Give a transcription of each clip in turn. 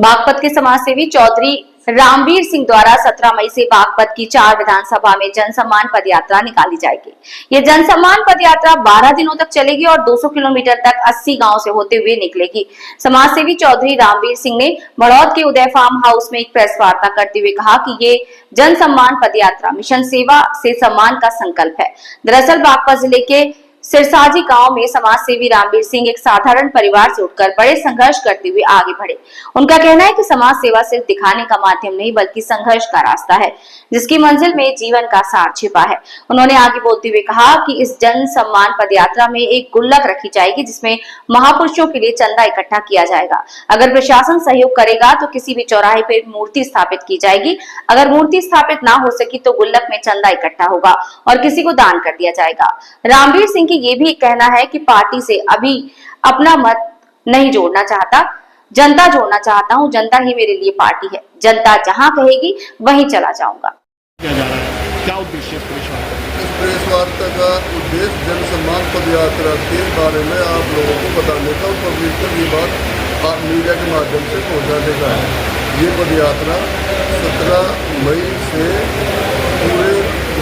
बागपत के समाजसेवी चौधरी रामवीर सिंह द्वारा 17 मई से बागपत की 4 विधानसभा में जनसम्मान पद यात्रा निकाली जाएगी। ये जनसम्मान पद यात्रा 12 दिनों तक चलेगी और 200 किलोमीटर तक 80 गांव से होते हुए निकलेगी। समाजसेवी चौधरी रामवीर सिंह ने बड़ौद के उदय फार्म हाउस में एक प्रेस वार्ता करते हुए कहा कि ये जनसम्मान पद यात्रा मिशन सेवा से सम्मान का संकल्प है। दरअसल बागपत जिले के सिरसाजी गांव में समाजसेवी रामवीर सिंह एक साधारण परिवार से उठकर बड़े संघर्ष करते हुए आगे बढ़े। उनका कहना है कि समाज सेवा सिर्फ दिखाने का माध्यम नहीं बल्कि संघर्ष का रास्ता है, जिसकी मंजिल में जीवन का सार छिपा है। उन्होंने आगे बोलते हुए कहा कि इस जन सम्मान पद यात्रा में एक गुल्लक रखी जाएगी जिसमें महापुरुषों के लिए चंदा इकट्ठा किया जाएगा। अगर प्रशासन सहयोग करेगा तो किसी भी चौराहे पर मूर्ति स्थापित की जाएगी। अगर मूर्ति स्थापित ना हो सकी तो गुल्लक में चंदा इकट्ठा होगा और किसी को दान कर दिया जाएगा। रामवीर सिंह ये भी कहना है कि पार्टी से अभी अपना मत नहीं जोड़ना चाहता, जनता जोड़ना चाहता हूं। जनता ही मेरे लिए पार्टी है। जनता जहां कहेगी वहीं चला जाऊंगा। क्या उद्देश्य इस प्रेस वार्ता का उद्देश्य जन सम्मान पद यात्रा के बारे में आप लोगों को बताने का और पब्लिक तक ये बात आप मीडिया के माध्यम से पहुंचाने का है। ये पद यात्रा 17 मई से पूरे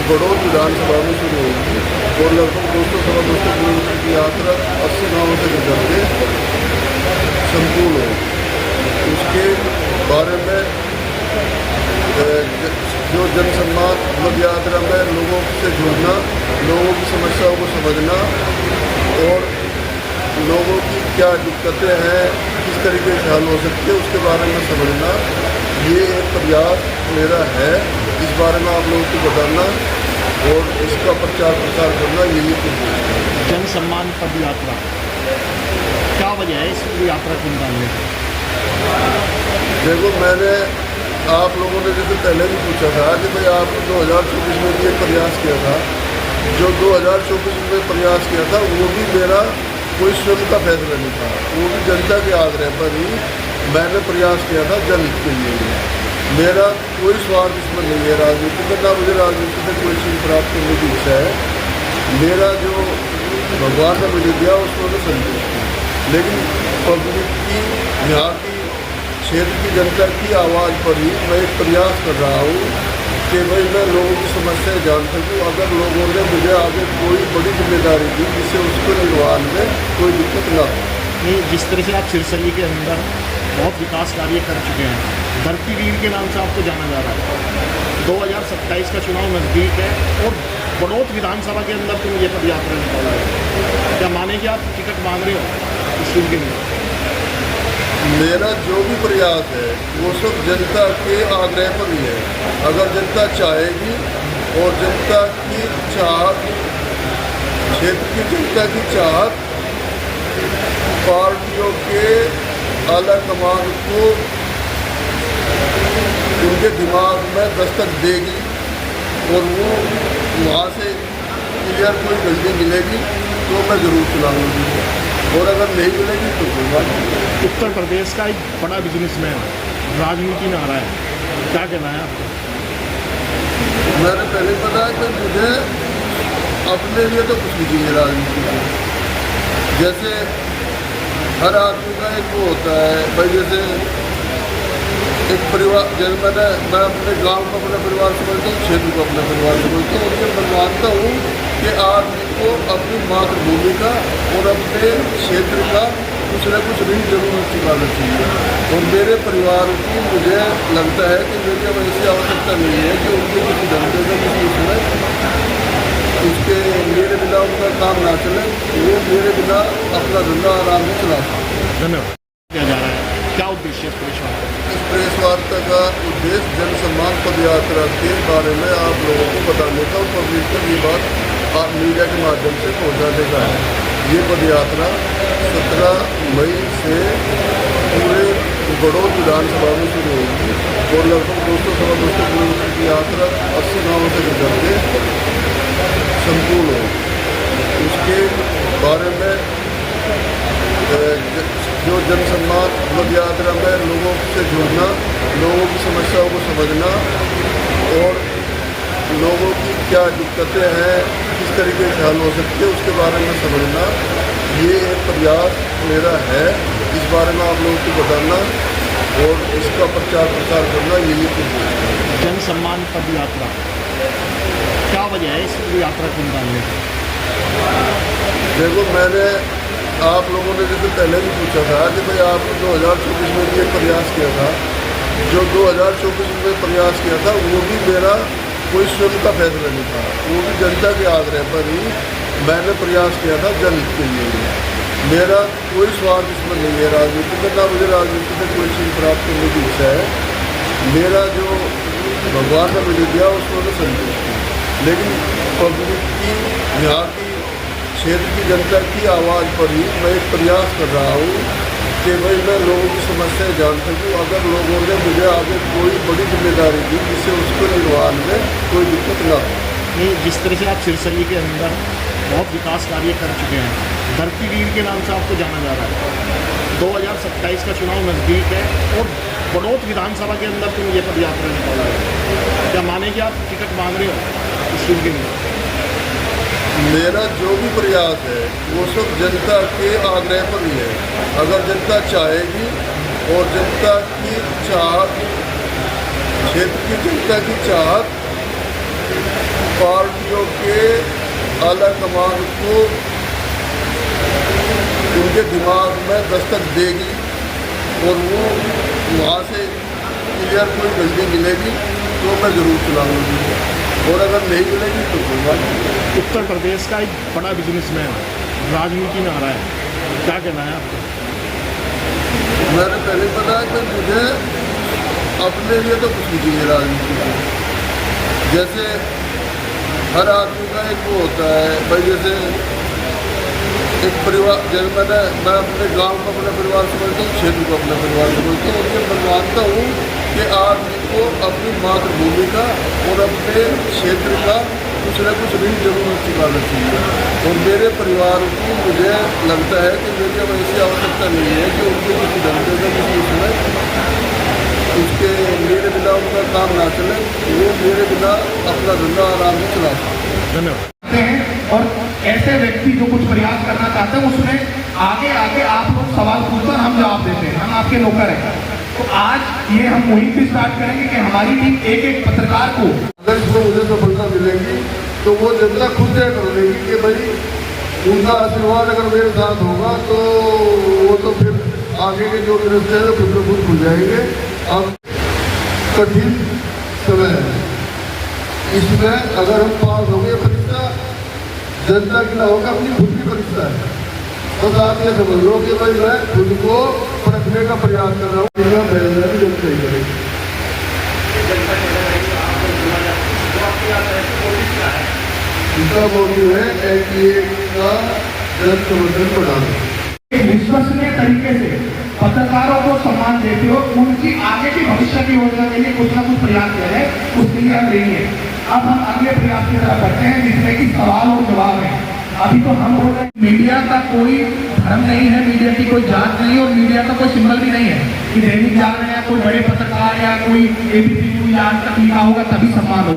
बड़ौद विधानसभा में शुरू होगी और लगभग 200 किलोमीटर की यात्रा 80 गाँवों से गुजर के संपूर्ण हो। उसके बारे में जो जनसम्मान पद यात्रा में लोगों से जुड़ना, लोगों की समस्याओं को समझना और लोगों की क्या दिक्कतें हैं, किस तरीके से हल हो सकती है उसके बारे में समझना, ये एक प्रयास मेरा है। इस बारे में आप लोगों को बताना और इसका प्रचार प्रसार करना, यही जन सम्मान पद यात्रा क्या वजह है इस यात्रा को निकालने की? देखो, मैंने आप लोगों ने जैसे पहले भी पूछा था कि भाई आपने 2024 में भी एक प्रयास किया था। जो 2024 में प्रयास किया था वो भी मेरा कोई स्वयं का फैसला नहीं था, वो भी जनता के आग्रह पर ही मैंने प्रयास किया था जनहित के लिए। मेरा कोई स्वार्थ इसमें नहीं है राजनीति में, ना मुझे राजनीति से कोई चीज़ प्राप्त करने की इच्छा है। मेरा जो भगवान ने मुझे दिया उसमें मैं संतुष्ट हूँ, लेकिन पब्लिक की, यहाँ की क्षेत्र की जनता की आवाज़ पर ही मैं एक प्रयास कर रहा हूँ कि भाई मैं लोगों की समस्याएं जान सकूँ। अगर लोगों ने मुझे आगे कोई बड़ी जिम्मेदारी दी जिससे उसको निर्वहन में कोई दिक्कत ना हो। नहीं, जिस तरह से आप सिरसली के अंदर बहुत विकास कार्य कर चुके हैं, धरती वीर के नाम से आपको जाना जा रहा है। 2027 का चुनाव नज़दीक है और बड़ौद विधानसभा के अंदर तुम ये पद यात्रा निकाला है। क्या माने कि आप टिकट मांग रहे हो इस चीज़ के लिए? मेरा जो भी प्रयास है वो सब जनता के आग्रह पर ही है। अगर जनता चाहेगी और जनता की चाहत, क्षेत्र की जनता की चाहत पार्टियों के आला कमान को उनके दिमाग में दस्तक देगी और वो वहाँ से क्लियर कोई गलती मिलेगी तो मैं ज़रूर चलाऊँगी, और अगर नहीं मिलेगी तो कोई बात नहीं। उत्तर प्रदेश का एक बड़ा बिजनेसमैन राजनीति में आ रहा है, क्या कहना है आपको? मैंने पहले बताया कि मुझे अपने लिए तो कुछ नहीं चाहिए राजनीति में। जैसे हर आदमी का एक वो होता है भाई, जैसे एक परिवार, जैसे मैं अपने गांव को अपना परिवार समझता हूँ, क्षेत्र को अपना परिवार समझता हूँ, और मैं मानता हूँ कि आदमी को अपनी मातृभूमि का और अपने क्षेत्र का कुछ न कुछ ऋण जरूर चुकाना चाहिए। और मेरे परिवार की मुझे लगता है कि मेरी अब ऐसी आवश्यकता नहीं है कि उनके किसी धंधे में किसी उसमें उसके मेरे बिना उनका काम ना चले, वो मेरे बिना अपना धंधा आराम से चला सकते। धन्यवाद। क्या जा रहा है, क्या उद्देश्य है इस प्रेस वार्ता का उद्देश्य जन सम्मान पद यात्रा के बारे में आप लोगों को बताने का और पब्लिक तक ये बात आप मीडिया के माध्यम से पहुंचाने का है। ये पद यात्रा 17 मई से पूरे बड़ौद विधानसभा में शुरू होगी और लगभग 200 किलोमीटर की यात्रा 80 गाँवों से गुजर के संपूर्ण हो। उसके बारे में जो जन सम्मान पद यात्रा में लोगों से जुड़ना, लोगों की समस्याओं को समझना और लोगों की क्या दिक्कतें हैं, किस तरीके से हल हो सकती है उसके बारे में समझना, ये एक प्रयास मेरा है। इस बारे में आप लोगों को बताना और इसका प्रचार प्रसार करना यही उद्देश्य है। जन सम्मान पद यात्रा, क्या वजह है इस यात्रा को निकालने की? देखो, मैंने आप लोगों ने जैसे पहले भी पूछा था कि भाई आपने 2024 में भी एक प्रयास किया था। जो 2024 में प्रयास किया था वो भी मेरा कोई स्वयं का फैसला नहीं था, वो भी जनता के आग्रह पर ही मैंने प्रयास किया था जनहित के लिए। मेरा कोई स्वार्थ इसमें नहीं है राजनीति में, ना मुझे राजनीति से कोई चीज़ प्राप्त करने की इच्छा है। मेरा जो भगवान ने मुझे दिया उसमें मैं संतुष्ट हूँ, लेकिन पब्लिक की, यहाँ की क्षेत्र की जनता की आवाज़ पर ही मैं एक प्रयास कर रहा हूँ कि भाई मैं लोगों की समस्याएं जान सकूँ। अगर लोगों ने मुझे आगे कोई बड़ी जिम्मेदारी दी जिससे उसको निर्वहन में कोई दिक्कत ना हो। नहीं, जिस तरह से आप सिरसली के अंदर बहुत विकास कार्य कर चुके हैं, धरती वीर के नाम से आपको जाना जा रहा है। 2027 का चुनाव नज़दीक है और बड़ौत विधानसभा के अंदर तुम ये पद यात्रा निकाल रहे हो, क्या माने कि आप टिकट मांग रहे हो इस चीज़ के लिए? मेरा जो भी प्रयास है वो सब जनता के आग्रह पर ही है। अगर जनता चाहेगी और जनता की चाहत, क्षेत्र की जनता की चाहत पार्टियों के आला कमान को उनके दिमाग में दस्तक देगी और वो वहाँ से क्लियर कोई गलती मिलेगी तो मैं ज़रूर चुनाऊंगी, और अगर नहीं मिलेगी तो कोई बात नहीं। उत्तर प्रदेश का एक बड़ा बिजनेसमैन राजनीति में आ रहा है, क्या कहना है आपको? मैंने पहले बताया कि मुझे अपने लिए तो कुछ नहीं चाहिए राजनीति में। जैसे हर आदमी का एक वो होता है भाई, जैसे एक परिवार, जैसे मैं अपने गांव को अपना परिवार समझता हूँ, क्षेत्र को अपना परिवार समझता हूँ, और ये मैं मानता हूँ कि आदमी को अपनी मातृभूमि का और अपने क्षेत्र का कुछ न कुछ ऋण जरूर चुकाना चाहिए। और मेरे परिवार को मुझे लगता है कि मेरी अब ऐसी आवश्यकता नहीं है कि उनके किसी धंधे में किसी उसमें उसके मेरे बिना उनका काम ना चले, वो मेरे बिना अपना धंधा आराम से चला सकते। धन्यवाद। हैं और ऐसे व्यक्ति जो कुछ प्रयास करना चाहते हैं उसमें आगे आगे आप लोग सवाल पूछकर हम जवाब देते हैं, हम आपके नौकर हैं। तो आज ये हम मुहिम भी स्टार्ट करेंगे कि हमारी टीम एक एक पत्रकार को, अगर इसमें मुझे सफलता मिलेगी तो वो जनता खुद तय कर लेगी कि भाई उनका आशीर्वाद अगर मेरे साथ होगा तो वो तो फिर आगे के जो रास्ते हैं खुद ब खुद खुल जाएंगे। अब कठिन समय है, इसमें अगर हम पास हो गए परीक्षा, जनता की ना होगा, अपनी खुद की परीक्षा है। बस आप ये समझ लो कि भाई मैं खुद को परखने का प्रयास कर रहा हूँ, मेहनत भी जल्द नहीं करेगी। इसका मोटिव है एनडीए का जन समर्थन बढ़ाना। विश्वसनीय तरीके से पत्रकारों को सम्मान देते हो, उनकी आगे की भविष्य की योजना के लिए कुछ ना कुछ प्रयास करें, उसके लिए हम लेंगे। अब हम अगले प्रयास की तरफ बढ़ते हैं जिसमें कि सवाल और जवाब है। अभी तो हम बोल रहे हैं मीडिया का कोई धर्म नहीं है, मीडिया की कोई जात नहीं है और मीडिया का कोई सिंबल भी नहीं है कि दैनिक जागरण या कोई बड़े पत्रकार या कोई एबीपी न्यूज़ या आज तक लिखा होगा तभी सम्मान हो।